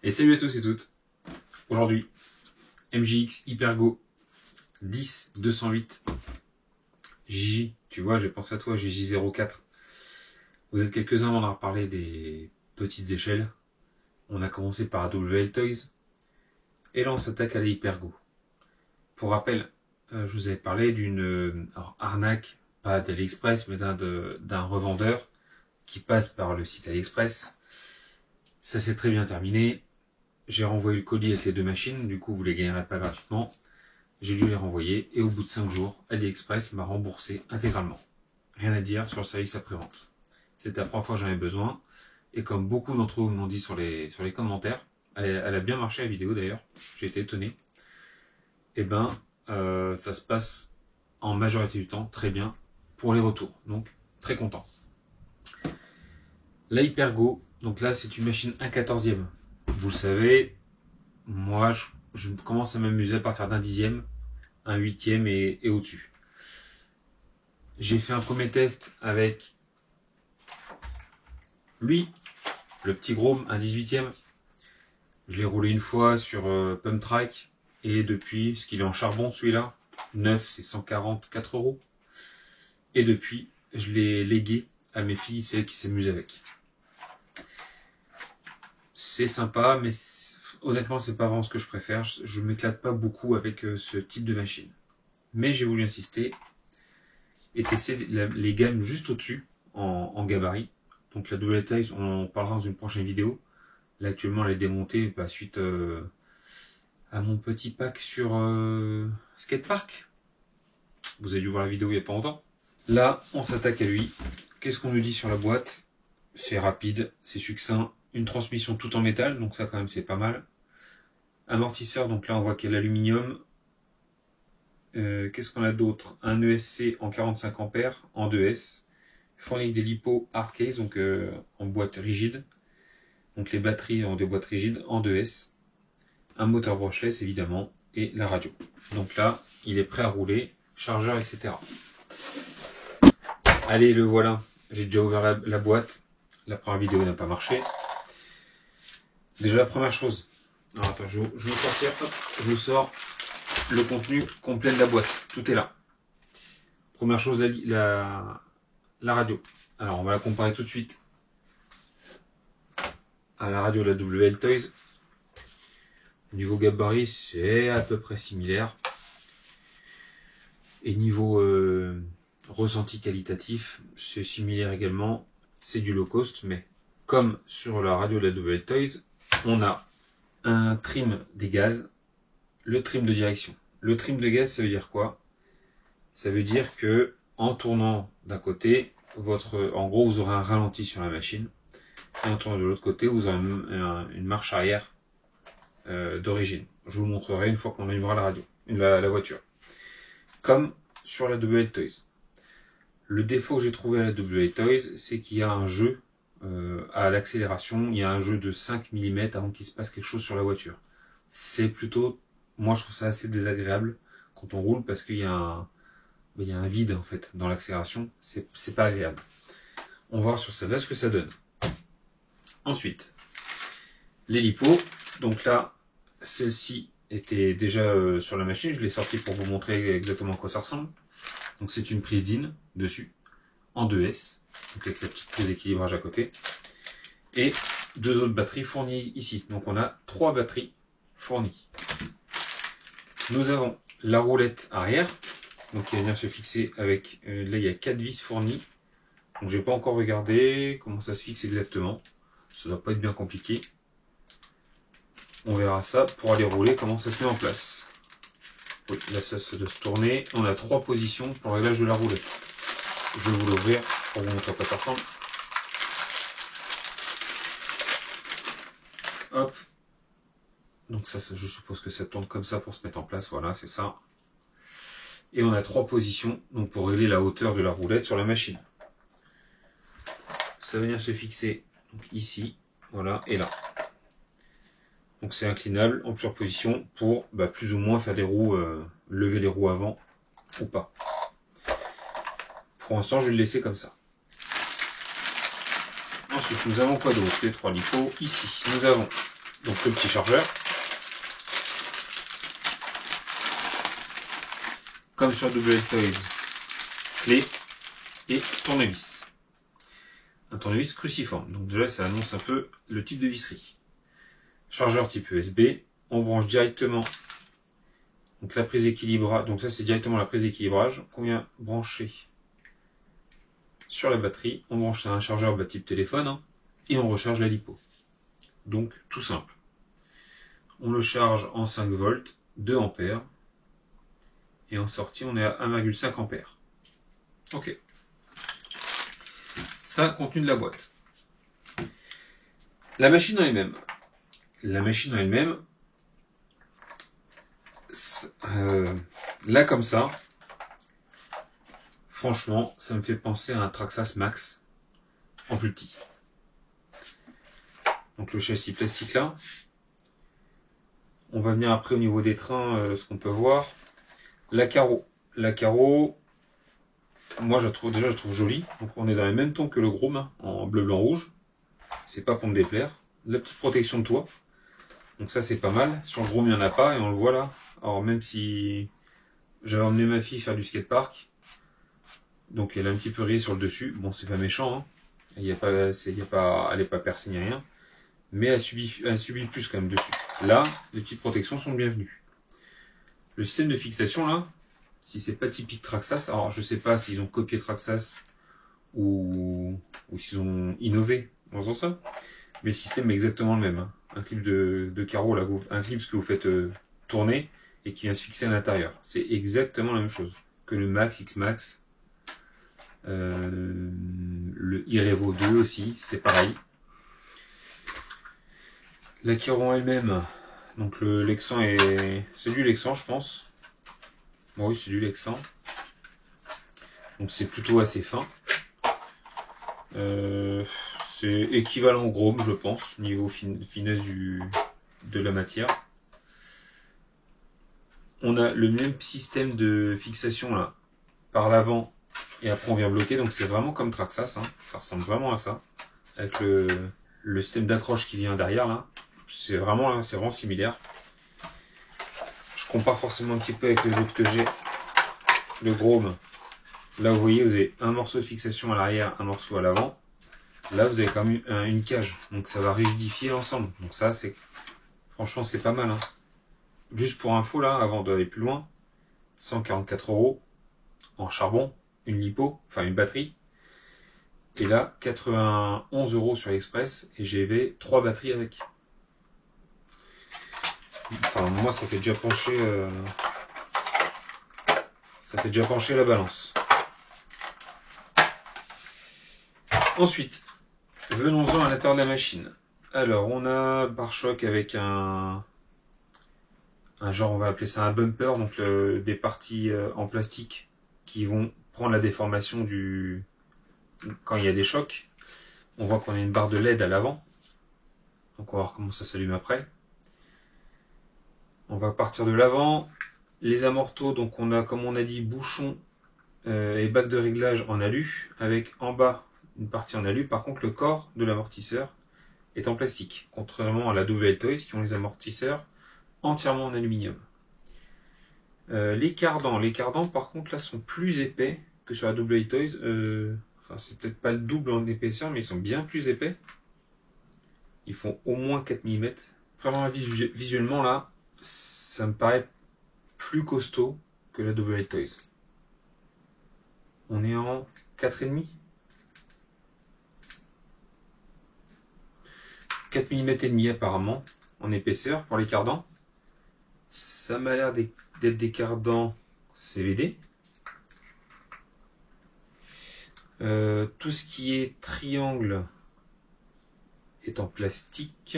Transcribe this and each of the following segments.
Et salut à tous et toutes. Aujourd'hui, MJX Hypergo 10-208. Gigi, tu vois, j'ai pensé à toi, Gigi04. Vous êtes quelques-uns à m'en avoir parlé des petites échelles. On a commencé par AWL Toys. Et là, on s'attaque à la Hypergo. Pour rappel, je vous avais parlé d'une arnaque, pas d'AliExpress, mais d'un revendeur qui passe par le site AliExpress. Ça s'est très bien terminé. J'ai renvoyé le colis avec les deux machines, du coup vous les gagnerez pas gratuitement. J'ai dû les renvoyer et au bout de 5 jours, AliExpress m'a remboursé intégralement. Rien à dire sur le service après-vente. C'était la première fois que j'en avais besoin et comme beaucoup d'entre vous me l'ont dit sur les commentaires, elle a bien marché la vidéo d'ailleurs, j'ai été étonné. Et ça se passe en majorité du temps très bien pour les retours, donc très content. La Hypergo, donc là c'est une machine 1/14e. Vous le savez, moi je commence à m'amuser à partir d'un 10e, un 8e et au-dessus. J'ai fait un premier test avec lui, le petit Grom, un 18e. Je l'ai roulé une fois sur Pump Track et depuis, parce qu'il est en charbon celui-là, neuf c'est 144 €. Et depuis, je l'ai légué à mes filles, c'est elles qui s'amusent avec. C'est sympa, mais honnêtement, c'est pas vraiment ce que je préfère. Je m'éclate pas beaucoup avec ce type de machine. Mais j'ai voulu insister et tester les gammes juste au-dessus en gabarit. Donc la double taille, on en parlera dans une prochaine vidéo. Là actuellement, elle est démontée suite à mon petit pack sur Skatepark. Vous avez dû voir la vidéo il n'y a pas longtemps. Là, on s'attaque à lui. Qu'est-ce qu'on nous dit sur la boîte? C'est rapide, c'est succinct. Une transmission tout en métal, donc ça quand même c'est pas mal. Amortisseur, donc là on voit qu'il y a l'aluminium. Qu'est-ce qu'on a d'autre? Un ESC en 45 ampères en 2S. Fourni avec des LiPo hardcase, donc en boîte rigide. Donc les batteries ont des boîtes rigides en 2S. Un moteur brushless évidemment et la radio. Donc là, il est prêt à rouler, chargeur, etc. Allez, le voilà. J'ai déjà ouvert la boîte. La première vidéo n'a pas marché. Déjà la première chose. Alors attends, je vais vous sortir. Hop, je vous sors le contenu complet de la boîte. Tout est là. Première chose, la radio. Alors on va la comparer tout de suite à la radio de la WL Toys. Au niveau gabarit, c'est à peu près similaire. Et niveau ressenti qualitatif, c'est similaire également. C'est du low cost, mais comme sur la radio de la WL Toys, on a un trim des gaz, le trim de direction. Le trim de gaz, ça veut dire quoi? Ça veut dire que en tournant d'un côté, en gros, vous aurez un ralenti sur la machine, et en tournant de l'autre côté, vous aurez une marche arrière d'origine. Je vous montrerai une fois qu'on allumera la radio, la voiture. Comme sur la WL Toys. Le défaut que j'ai trouvé à la WL Toys, c'est qu'il y a un jeu à l'accélération, il y a un jeu de 5 mm avant qu'il se passe quelque chose sur la voiture. C'est plutôt, moi je trouve ça assez désagréable quand on roule parce qu'il y a un vide en fait dans l'accélération, c'est pas agréable. On va voir sur celle-là ce que ça donne. Ensuite, les LiPo, donc là, celle-ci était déjà sur la machine, je l'ai sortie pour vous montrer exactement à quoi ça ressemble. Donc c'est une prise DIN dessus, en 2S, donc avec la petite prise d'équilibrage à côté. Et deux autres batteries fournies ici. Donc on a 3 batteries fournies. Nous avons la roulette arrière, donc qui va venir se fixer avec, là il y a 4 vis fournies. Donc j'ai pas encore regardé comment ça se fixe exactement. Ça doit pas être bien compliqué. On verra ça pour aller rouler, comment ça se met en place. Oui, là ça doit se tourner. On a 3 positions pour le réglage de la roulette. Je vais vous l'ouvrir pour vous montrer à quoi ça ressemble. Hop. Donc ça, je suppose que ça tourne comme ça pour se mettre en place. Voilà, c'est ça. Et on a 3 positions donc pour régler la hauteur de la roulette sur la machine. Ça va venir se fixer donc ici, voilà, et là. Donc c'est inclinable en plusieurs positions pour plus ou moins faire des roues, lever les roues avant ou pas. Pour l'instant, je vais le laisser comme ça. Ensuite, nous avons quoi d'autre? Les 3 LiPo. Ici, nous avons Donc le petit chargeur. Comme sur WL Toys, clé et tournevis. Un tournevis cruciforme. Donc déjà, ça annonce un peu le type de visserie. Chargeur type USB. On branche directement. Donc la prise équilibrage. Donc ça, c'est directement la prise d'équilibrage qu'on vient brancher sur la batterie. On branche un chargeur type téléphone, hein, et on recharge la lipo. Donc tout simple. On le charge en 5 volts, 2 ampères. Et en sortie, on est à 1,5 ampères. Ok. Ça, contenu de la boîte. La machine en elle-même. La machine en elle-même, là comme ça, franchement, ça me fait penser à un Traxxas Max en plus petit. Donc le châssis plastique là. On va venir après au niveau des trains, ce qu'on peut voir. La carreau. La carreau, moi je la trouve jolie. Donc on est dans les mêmes tons que le Groom, hein, en bleu, blanc, rouge. C'est pas pour me déplaire. La petite protection de toit. Donc ça c'est pas mal. Sur le Groom il n'y en a pas et on le voit là. Alors même si j'avais emmené ma fille faire du skatepark, donc elle a un petit peu rayé sur le dessus. Bon c'est pas méchant, hein. Elle est pas percée ni rien. Mais elle subit plus quand même dessus. Là, les petites protections sont bienvenues. Le système de fixation là, si c'est pas typique Traxxas, alors je sais pas s'ils ont copié Traxxas ou s'ils ont innové dans ce sens, mais le système est exactement le même, hein. Un clip de carreau là, un clip que vous faites tourner et qui vient se fixer à l'intérieur. C'est exactement la même chose que le Max, X-Max, le Irevo 2 aussi, c'était pareil. La Chiron elle-même, donc le Lexan c'est du Lexan je pense. Bon, oui, c'est du Lexan. Donc c'est plutôt assez fin. C'est équivalent au Groom je pense, niveau finesse de la matière. On a le même système de fixation là, par l'avant et après on vient bloquer. Donc c'est vraiment comme Traxxas, hein. Ça ressemble vraiment à ça. Avec le système d'accroche qui vient derrière là. C'est vraiment similaire. Je compare forcément un petit peu avec les autres que j'ai. Le Groom. Là, vous voyez, vous avez un morceau de fixation à l'arrière, un morceau à l'avant. Là, vous avez quand même une cage. Donc, ça va rigidifier l'ensemble. Donc, ça, franchement, c'est pas mal, hein. Juste pour info, là, avant d'aller plus loin, 144 € en charbon, une lipo, enfin une batterie. Et là, 91 € sur l'Express. Et j'ai 3 batteries avec. Enfin, moi, ça fait déjà pencher la balance. Ensuite, venons-en à l'intérieur de la machine. Alors, on a pare-choc avec un genre, on va appeler ça un bumper, donc des parties en plastique qui vont prendre la déformation quand il y a des chocs. On voit qu'on a une barre de LED à l'avant. Donc, on va voir comment ça s'allume après. On va partir de l'avant. Les amortos, donc on a, comme on a dit, bouchon et bac de réglage en alu, avec en bas une partie en alu. Par contre, le corps de l'amortisseur est en plastique, contrairement à la WL Toys qui ont les amortisseurs entièrement en aluminium. Les cardans, par contre, là, sont plus épais que sur la WL Toys. Enfin, c'est peut-être pas le double en épaisseur, mais ils sont bien plus épais. Ils font au moins 4 mm. Vraiment, visuellement, là, ça me paraît plus costaud que la WL Toys. On est en 4,5. 4 mm et demi apparemment en épaisseur pour les cardans. Ça m'a l'air d'être des cardans CVD. Tout ce qui est triangle est en plastique.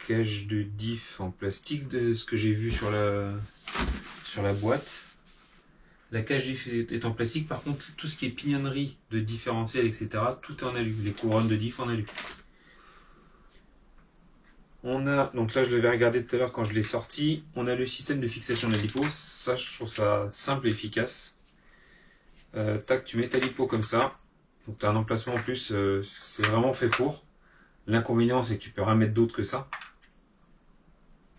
Cage de diff en plastique de ce que j'ai vu sur la boîte. La cage diff est en plastique. Par contre, tout ce qui est pignonnerie de différentiel, etc., tout est en alu. Les couronnes de diff en alu. On a, donc là je l'avais regardé tout à l'heure quand je l'ai sorti, on a le système de fixation de la lipo. Ça, je trouve ça simple et efficace. Tac, tu mets ta lipo comme ça. Donc tu as un emplacement en plus, c'est vraiment fait pour. L'inconvénient, c'est que tu peux rien mettre d'autre que ça.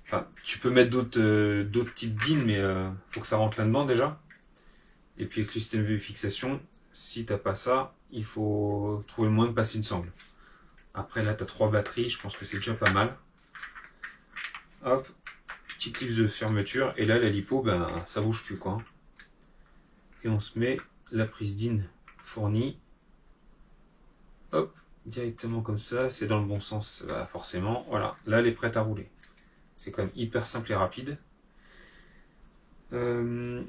Enfin, tu peux mettre d'autres types d'in, mais faut que ça rentre là-dedans déjà. Et puis avec le système de fixation, si t'as pas ça, il faut trouver le moyen de passer une sangle. Après là, tu as 3 batteries, je pense que c'est déjà pas mal. Hop, petite clip de fermeture. Et là, la lipo, ben, ça bouge plus quoi. Et on se met la prise d'in fournie. Hop, directement comme ça, c'est dans le bon sens forcément. Voilà, là elle est prête à rouler. C'est quand même hyper simple et rapide.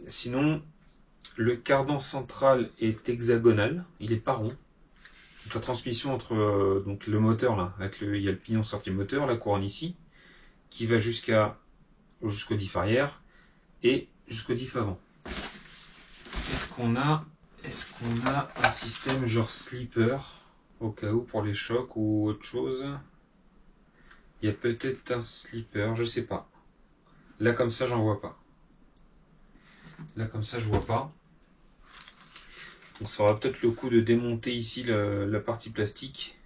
Sinon, le cardan central est hexagonal, il est pas rond. Donc, la transmission entre donc le moteur là, il y a le pignon sortie moteur, la couronne ici, qui va jusqu'au diff arrière et jusqu'au diff avant. Est-ce qu'on a un système genre slipper au cas où pour les chocs ou autre chose? Il y a peut-être un slipper, je sais pas. Là comme ça, j'en vois pas. Là comme ça, je vois pas. Donc ça aura peut-être le coup de démonter ici la partie plastique.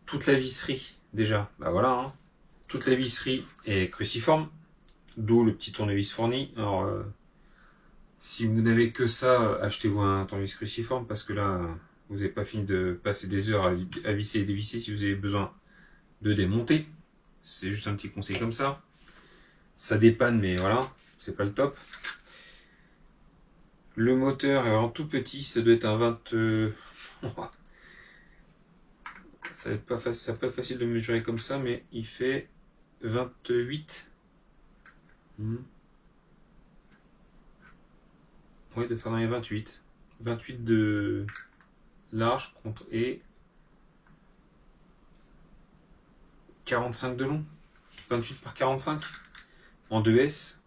Toute la visserie déjà, bah voilà. Hein. Toute la visserie est cruciforme, d'où le petit tournevis fourni. Alors si vous n'avez que ça, achetez-vous un tournevis cruciforme parce que là, vous n'avez pas fini de passer des heures à visser et dévisser si vous avez besoin de démonter. C'est juste un petit conseil comme ça. Ça dépanne, mais voilà, c'est pas le top. Le moteur est vraiment tout petit, ça doit être un 20. Ça va pas facile de mesurer comme ça, mais il fait 28. Oui, de faire dans les 28. 28 de large contre et 45 de long. 28 par 45 en 2S.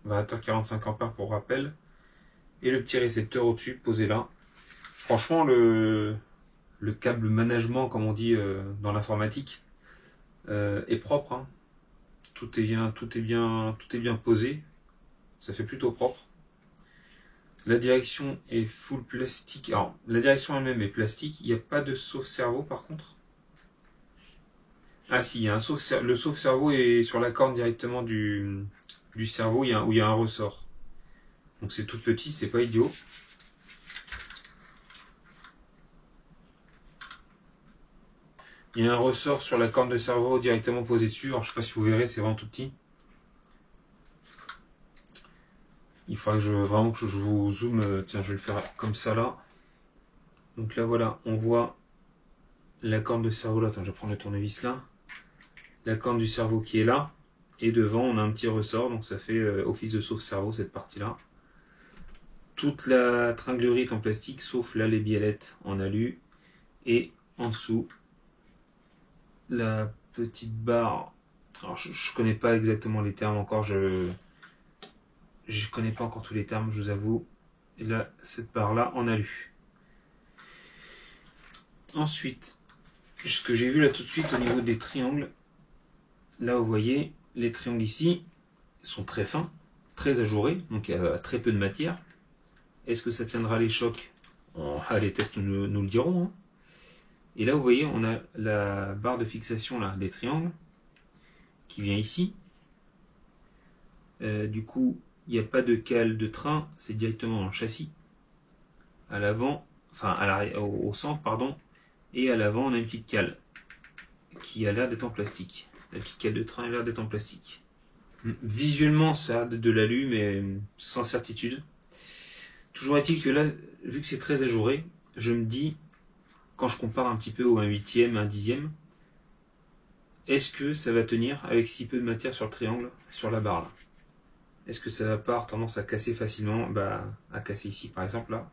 Variateur 45 ampères pour rappel. Et le petit récepteur au-dessus, posé là. Franchement, le câble management, comme on dit dans l'informatique, est propre. Hein. Tout est bien posé. Ça fait plutôt propre. La direction est full plastique. Alors, la direction elle-même est plastique. Il n'y a pas de sauve-cerveau par contre. Ah si, il y a le sauve-cerveau est sur la corne directement du cerveau où il y a un ressort. Donc c'est tout petit, c'est pas idiot. Il y a un ressort sur la corne de cerveau directement posé dessus. Alors je sais pas si vous verrez, c'est vraiment tout petit. Il faudra vraiment que je vous zoome. Tiens, je vais le faire comme ça là. Donc là voilà, on voit la corne de cerveau là. Attends, je vais prendre le tournevis là. La corne du cerveau qui est là. Et devant, on a un petit ressort. Donc ça fait office de sauve-cerveau cette partie là. Toute la tringlerie est en plastique, sauf là les biellettes en alu. Et en dessous, la petite barre. Alors je connais pas exactement les termes encore. Je connais pas encore tous les termes, je vous avoue. Et là, cette barre-là en alu. Ensuite, ce que j'ai vu là tout de suite au niveau des triangles. Là, vous voyez, les triangles ici sont très fins, très ajourés, donc il y a très peu de matière. Est-ce que ça tiendra les chocs? Les tests nous le diront. Hein. Et là, vous voyez, on a la barre de fixation là, des triangles qui vient ici. Du coup, il n'y a pas de cale de train, c'est directement dans le châssis. À l'avant, enfin au centre, pardon, et à l'avant, on a une petite cale qui a l'air d'être en plastique. La petite cale de train a l'air d'être en plastique. Visuellement, ça a de l'alu, mais sans certitude. Toujours est-il que là, vu que c'est très ajouré, je me dis, quand je compare un petit peu au 1/8e, 1/10e, est-ce que ça va tenir avec si peu de matière sur le triangle, sur la barre là? Est-ce que ça va pas avoir tendance à casser facilement? À casser ici par exemple là.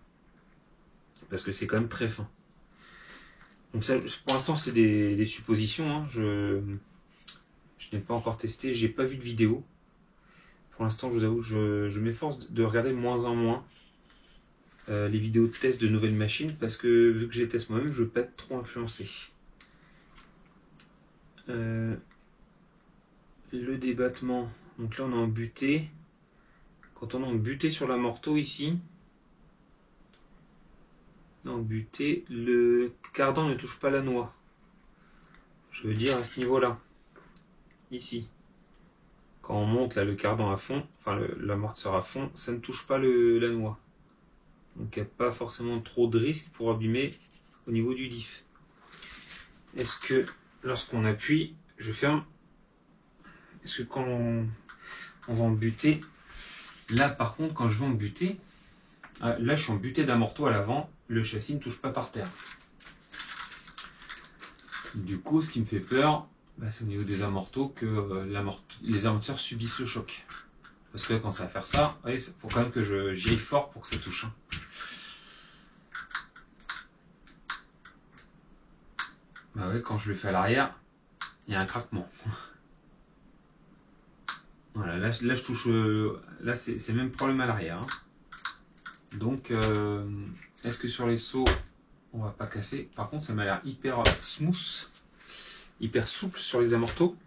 Parce que c'est quand même très fin. Donc ça, pour l'instant c'est des suppositions. Hein. Je n'ai pas encore testé, j'ai pas vu de vidéo. Pour l'instant, je vous avoue, je m'efforce de regarder de moins en moins les vidéos de test de nouvelles machines parce que vu que je les teste moi-même, je ne veux pas être trop influencé. Le débattement, donc là on est en butée. Quand on est en butée sur la morteau ici, là en butée, le cardan ne touche pas la noix. Je veux dire à ce niveau-là. Ici. Quand on monte là, le cardan à fond, enfin l'amortisseur à fond, ça ne touche pas la noix. Donc il n'y a pas forcément trop de risque pour abîmer au niveau du diff. Est-ce que lorsqu'on appuie, je ferme. Est-ce que quand on va en buter, là par contre quand je vais en buter, là je suis en butée d'amorto à l'avant, le châssis ne touche pas par terre. Du coup ce qui me fait peur, c'est au niveau des amortos que les amortisseurs subissent le choc. Parce que quand ça va faire ça, il faut quand même que j'y aille fort pour que ça touche. Bah ouais, quand je le fais à l'arrière, il y a un craquement. Voilà, là je touche. Là c'est le même problème à l'arrière. Donc, est-ce que sur les sauts, on va pas casser? Par contre, ça m'a l'air hyper smooth, hyper souple sur les amortos.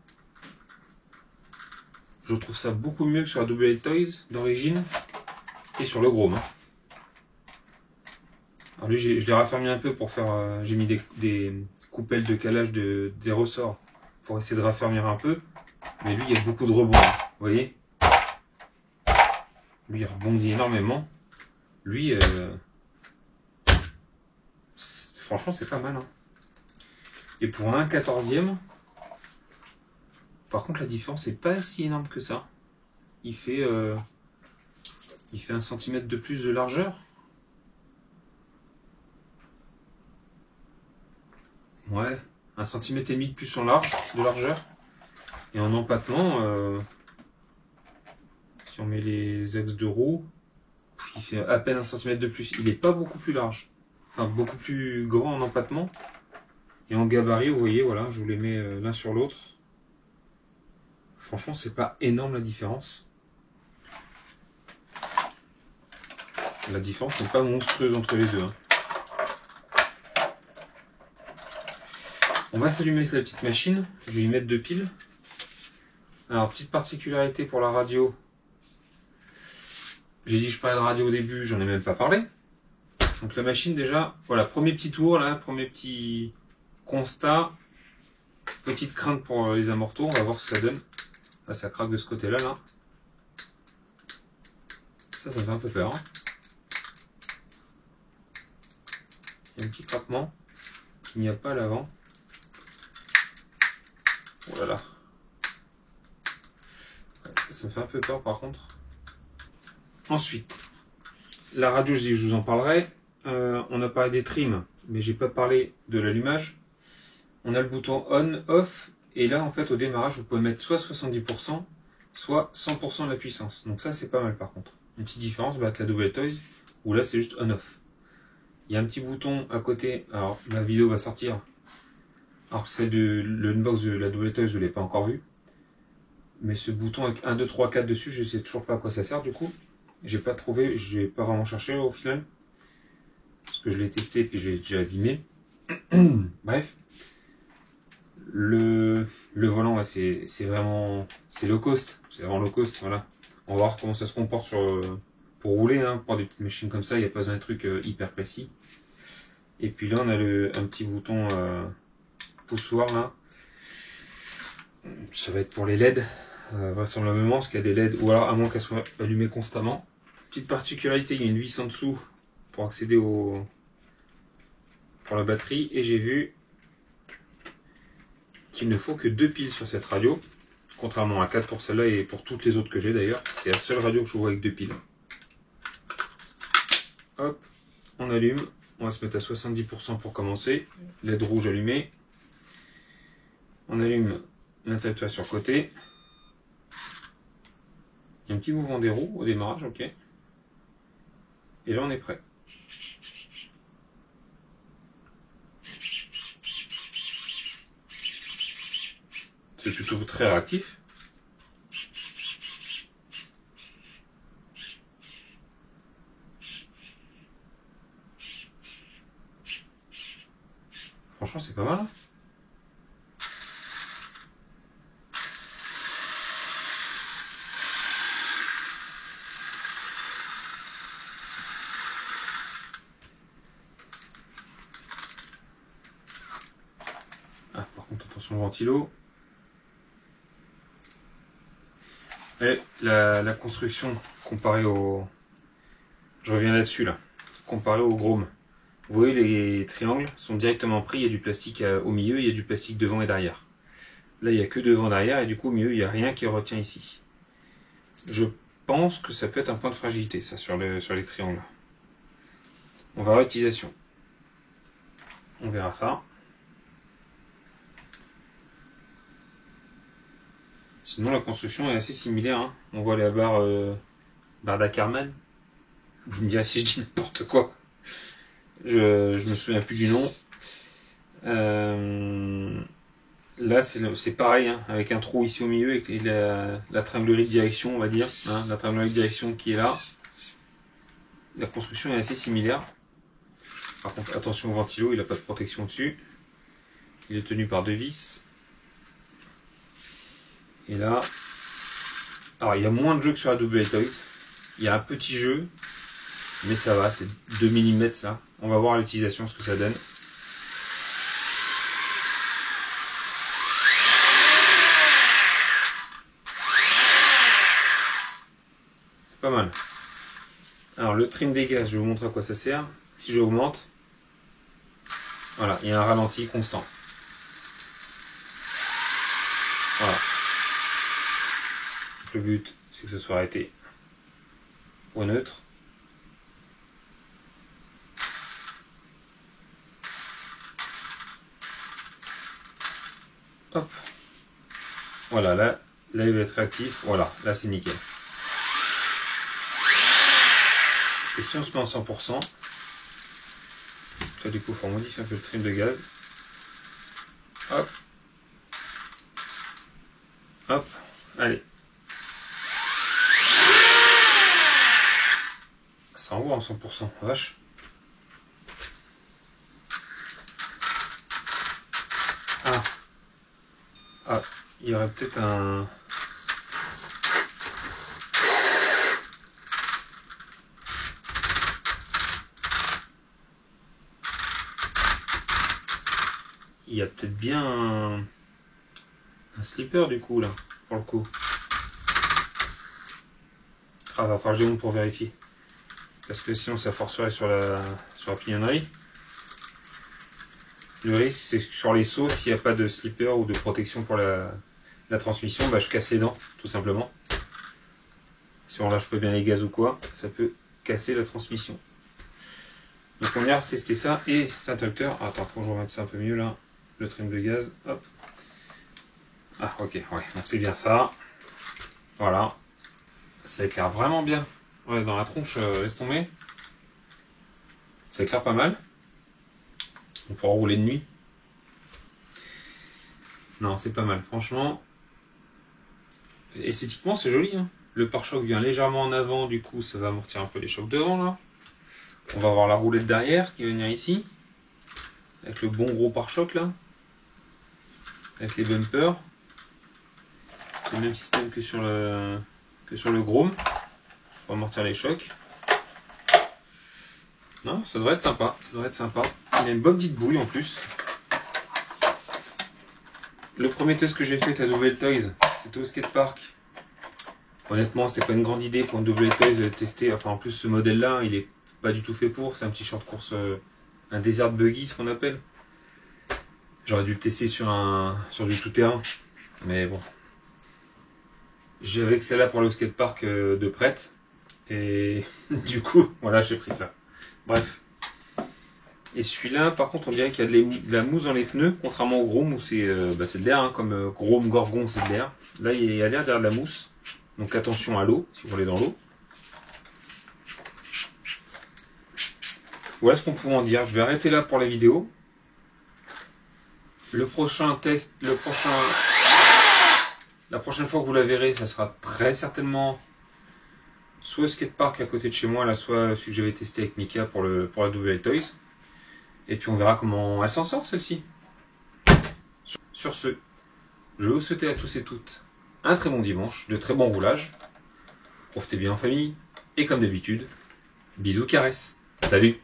Je trouve ça beaucoup mieux que sur la WL Toys d'origine et sur le Grom. Alors lui, je l'ai raffermi un peu pour faire. J'ai mis des coupelles de calage des ressorts pour essayer de raffermir un peu. Mais lui, il y a beaucoup de rebonds. Vous voyez? Lui, il rebondit énormément. Lui, franchement, c'est pas mal. Et pour un 1/14e, par contre, la différence n'est pas si énorme que ça. Il fait 1 cm de plus de largeur. Ouais, 1,5 cm de plus en de largeur. Et en empattement, si on met les axes de roue, il fait à peine 1 cm de plus. Il n'est pas beaucoup plus large. Enfin, beaucoup plus grand en empattement. Et en gabarit, vous voyez, voilà, je vous les mets l'un sur l'autre. Franchement, c'est pas énorme la différence. La différence n'est pas monstrueuse entre les deux. On va s'allumer la petite machine. Je vais y mettre 2 piles. Alors, petite particularité pour la radio. J'ai dit que je parlais de radio au début, j'en ai même pas parlé. Donc la machine déjà, voilà, premier petit tour là, premier petit constat. Petite crainte pour les amortos, on va voir ce que ça donne. Là, ça craque de ce côté-là, là. Ça me fait un peu peur. Il y a un petit craquement qu'il n'y a pas à l'avant. Oh là là. Ouais, ça me fait un peu peur par contre. Ensuite, la radio, je vous en parlerai. On a parlé des trims, mais j'ai pas parlé de l'allumage. On a le bouton on, off, et là en fait au démarrage vous pouvez mettre soit 70%, soit 100% de la puissance. Donc ça c'est pas mal par contre. Une petite différence avec la WL Toys, où là c'est juste on, off. Il y a un petit bouton à côté, alors la vidéo va sortir. Alors celle de l'unbox de la WL Toys, je ne l'ai pas encore vu. Mais ce bouton avec 1, 2, 3, 4 dessus, je ne sais toujours pas à quoi ça sert du coup. J'ai pas trouvé, je n'ai pas vraiment cherché au final. Parce que je l'ai testé et puis je l'ai déjà abîmé. Bref. Le volant, c'est vraiment low cost. C'est vraiment low cost, voilà. On va voir comment ça se comporte pour rouler. Pour des petites machines comme ça, il n'y a pas un truc hyper précis. Et puis là, on a un petit bouton poussoir là. Ça va être pour les LED, vraisemblablement, parce qu'il y a des LED, ou alors à moins qu'elles soient allumées constamment. Petite particularité, il y a une vis en dessous pour accéder pour la batterie, et j'ai vu qu'il ne faut que 2 piles sur cette radio, contrairement à 4 pour celle-là et pour toutes les autres que j'ai d'ailleurs. C'est la seule radio que je vois avec 2 piles. Hop, on allume, on va se mettre à 70% pour commencer, LED rouge allumée. On allume l'interrupteur sur le côté. Il y a un petit mouvement des roues au démarrage, ok. Et là on est prêt. C'est plutôt très réactif. Franchement c'est pas mal. attention ventilo. Et la construction comparée au... Je reviens là-dessus là. Comparé au Grom. Vous voyez, les triangles sont directement pris. Il y a du plastique au milieu, il y a du plastique devant et derrière. Là, il n'y a que devant derrière et du coup, au milieu, il n'y a rien qui retient ici. Je pense que ça peut être un point de fragilité, ça, sur les triangles. On va voir l'utilisation. On verra ça. Sinon, la construction est assez similaire. Hein. On voit la barre d'Ackerman. Vous me direz si je dis n'importe quoi. Je me souviens plus du nom. Là, c'est pareil, hein, avec un trou ici au milieu et la tringlerie de direction, on va dire. Hein, la tringlerie de direction qui est là. La construction est assez similaire. Par contre, attention au ventilo, il n'a pas de protection dessus. Il est tenu par deux vis. Et là, alors il y a moins de jeu que sur la Double Toys. Il y a un petit jeu, mais ça va, c'est 2 mm ça. On va voir l'utilisation, ce que ça donne. C'est pas mal. Alors le trim des gaz, je vais vous montrer à quoi ça sert. Si j'augmente, voilà, il y a un ralenti constant. Voilà. Le but, c'est que ça soit arrêté au neutre. Hop. Voilà, là il va être réactif. Voilà, là c'est nickel. Et si on se met en 100%, là du coup il faut modifier un peu le trim de gaz. Hop. Hop. Allez. Ça envoie en 100%, vache. Ah, il y aurait peut-être un... Il y a peut-être bien un slipper du coup là, pour le coup. Ah, va falloir que je démonte pour vérifier. Parce que sinon ça forcerait sur la pignonnerie. Le risque c'est que sur les sauts, s'il n'y a pas de slipper ou de protection pour la transmission, bah, je casse les dents, tout simplement. Si on lâche pas bien les gaz ou quoi, ça peut casser la transmission. Donc on ira tester ça et cet interrupteur. Ah, attends, faut que je remette ça un peu mieux là. Le trim de gaz, hop. Ah ok, ouais, donc c'est bien ça. Voilà. Ça éclaire vraiment bien. Ouais, dans la tronche, laisse tomber. Ça éclaire pas mal. On pourra rouler de nuit. Non, c'est pas mal, franchement. Esthétiquement, c'est joli. Hein. Le pare-choc vient légèrement en avant, du coup, ça va amortir un peu les chocs devant là. On va avoir la roulette derrière qui va venir ici. Avec le bon gros pare-choc là. Avec les bumpers. C'est le même système que sur le Grom. Pour amortir les chocs. Non, ça devrait être sympa. Ça devrait être sympa. Il a une bonne petite bouille en plus. Le premier test que j'ai fait avec la Double Toys, c'était au skatepark. Honnêtement, c'était pas une grande idée pour une Double Toys de tester. Enfin, en plus, ce modèle-là, il est pas du tout fait pour. C'est un petit short course, un desert buggy, ce qu'on appelle. J'aurais dû le tester sur du tout-terrain. Mais bon. J'avais que celle-là pour le skatepark de prête. Et du coup, voilà, j'ai pris ça. Bref. Et celui-là, par contre, on dirait qu'il y a de la mousse dans les pneus, contrairement au Grom où c'est de l'air, hein, comme Grom, Gorgon, c'est de l'air. Là, il y a l'air derrière de la mousse. Donc attention à l'eau, si vous roulez dans l'eau. Voilà ce qu'on pouvait en dire. Je vais arrêter là pour la vidéo. Le prochain test, la prochaine fois que vous la verrez, ça sera très certainement soit skatepark à côté de chez moi, là, soit celui que j'avais testé avec Mika pour la Double Toys. Et puis on verra comment elle s'en sort celle-ci. Sur ce, je vais vous souhaiter à tous et toutes un très bon dimanche, de très bons roulages. Profitez bien en famille. Et comme d'habitude, bisous, caresses. Salut!